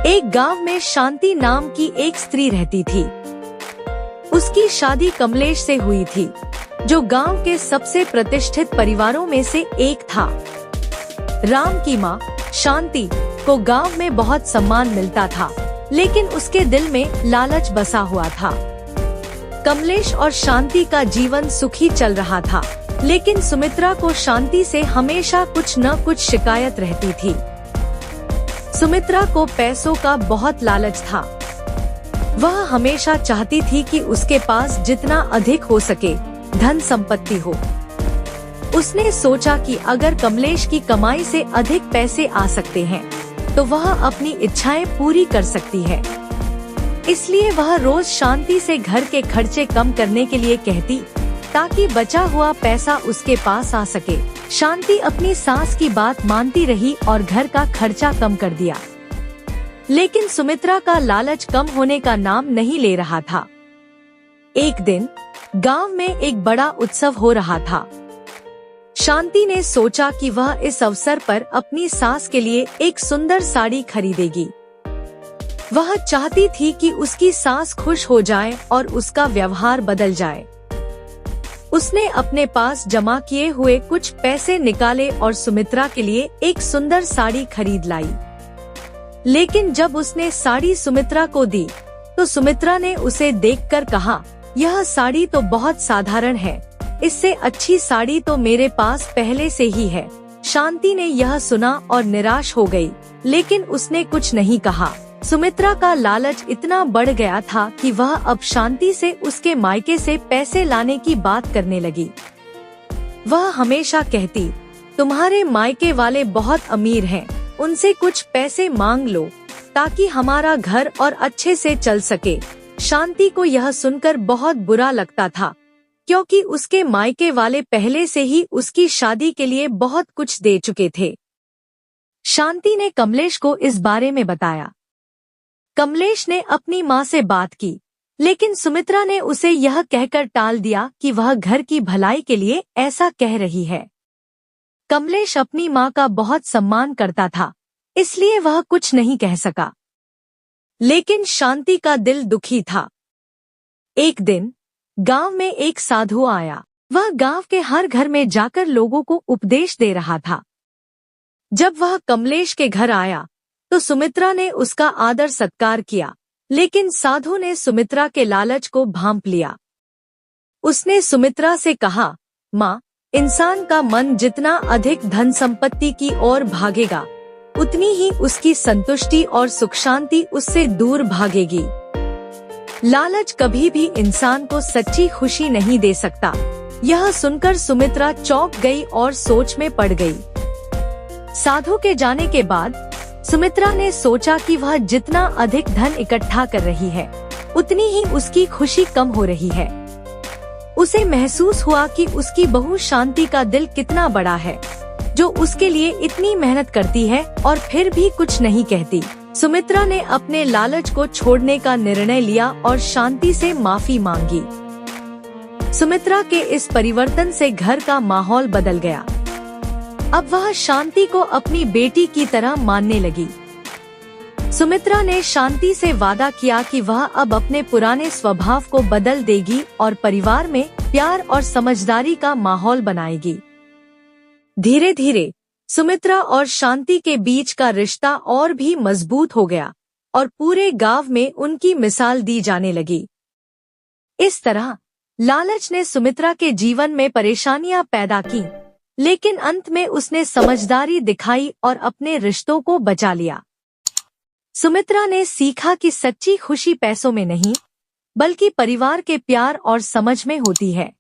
एक गांव में शांति नाम की एक स्त्री रहती थी। उसकी शादी कमलेश से हुई थी, जो गांव के सबसे प्रतिष्ठित परिवारों में से एक था। राम की मां शांति को गांव में बहुत सम्मान मिलता था, लेकिन उसके दिल में लालच बसा हुआ था। कमलेश और शांति का जीवन सुखी चल रहा था, लेकिन सुमित्रा को शांति से हमेशा कुछ न कुछ शिकायत रहती थी। सुमित्रा को पैसों का बहुत लालच था। वह हमेशा चाहती थी कि उसके पास जितना अधिक हो सके धन संपत्ति हो। उसने सोचा कि अगर कमलेश की कमाई से अधिक पैसे आ सकते हैं, तो वह अपनी इच्छाएं पूरी कर सकती है। इसलिए वह रोज शांति से घर के खर्चे कम करने के लिए कहती, ताकि बचा हुआ पैसा उसके पास आ सके। शांति अपनी सास की बात मानती रही और घर का खर्चा कम कर दिया। लेकिन सुमित्रा का लालच कम होने का नाम नहीं ले रहा था। एक दिन गांव में एक बड़ा उत्सव हो रहा था। शांति ने सोचा कि वह इस अवसर पर अपनी सास के लिए एक सुंदर साड़ी खरीदेगी। वह चाहती थी कि उसकी सास खुश हो जाए और उसका व्यवहार बदल जाए। उसने अपने पास जमा किए हुए कुछ पैसे निकाले और सुमित्रा के लिए एक सुंदर साड़ी खरीद लाई। लेकिन जब उसने साड़ी सुमित्रा को दी, तो सुमित्रा ने उसे देखकर कहा, यह साड़ी तो बहुत साधारण है, इससे अच्छी साड़ी तो मेरे पास पहले से ही है। शांति ने यह सुना और निराश हो गई, लेकिन उसने कुछ नहीं कहा। सुमित्रा का लालच इतना बढ़ गया था कि वह अब शांति से उसके मायके से पैसे लाने की बात करने लगी। वह हमेशा कहती, तुम्हारे मायके वाले बहुत अमीर हैं, उनसे कुछ पैसे मांग लो ताकि हमारा घर और अच्छे से चल सके। शांति को यह सुनकर बहुत बुरा लगता था, क्योंकि उसके मायके वाले पहले से ही उसकी शादी के लिए बहुत कुछ दे चुके थे। शांति ने कमलेश को इस बारे में बताया। कमलेश ने अपनी मां से बात की, लेकिन सुमित्रा ने उसे यह कहकर टाल दिया कि वह घर की भलाई के लिए ऐसा कह रही है। कमलेश अपनी मां का बहुत सम्मान करता था, इसलिए वह कुछ नहीं कह सका। लेकिन शांति का दिल दुखी था। एक दिन गांव में एक साधु आया। वह गांव के हर घर में जाकर लोगों को उपदेश दे रहा था। जब वह कमलेश के घर आया, तो सुमित्रा ने उसका आदर सत्कार किया, लेकिन साधु ने सुमित्रा के लालच को भांप लिया। उसने सुमित्रा से कहा, माँ, इंसान का मन जितना अधिक धन संपत्ति की ओर भागेगा, उतनी ही उसकी संतुष्टि और सुख शांति उससे दूर भागेगी। लालच कभी भी इंसान को सच्ची खुशी नहीं दे सकता। यह सुनकर सुमित्रा चौंक गई और सोच में पड़ गई। साधु के जाने के बाद सुमित्रा ने सोचा कि वह जितना अधिक धन इकट्ठा कर रही है, उतनी ही उसकी खुशी कम हो रही है। उसे महसूस हुआ कि उसकी बहू शांति का दिल कितना बड़ा है, जो उसके लिए इतनी मेहनत करती है और फिर भी कुछ नहीं कहती। सुमित्रा ने अपने लालच को छोड़ने का निर्णय लिया और शांति से माफी मांगी। सुमित्रा के इस परिवर्तन से घर का माहौल बदल गया। अब वह शांति को अपनी बेटी की तरह मानने लगी। सुमित्रा ने शांति से वादा किया कि वह अब अपने पुराने स्वभाव को बदल देगी और परिवार में प्यार और समझदारी का माहौल बनाएगी। धीरे धीरे सुमित्रा और शांति के बीच का रिश्ता और भी मजबूत हो गया और पूरे गांव में उनकी मिसाल दी जाने लगी। इस तरह लालच ने सुमित्रा के जीवन में परेशानियां पैदा की, लेकिन अंत में उसने समझदारी दिखाई और अपने रिश्तों को बचा लिया। सुमित्रा ने सीखा कि सच्ची खुशी पैसों में नहीं, बल्कि परिवार के प्यार और समझ में होती है।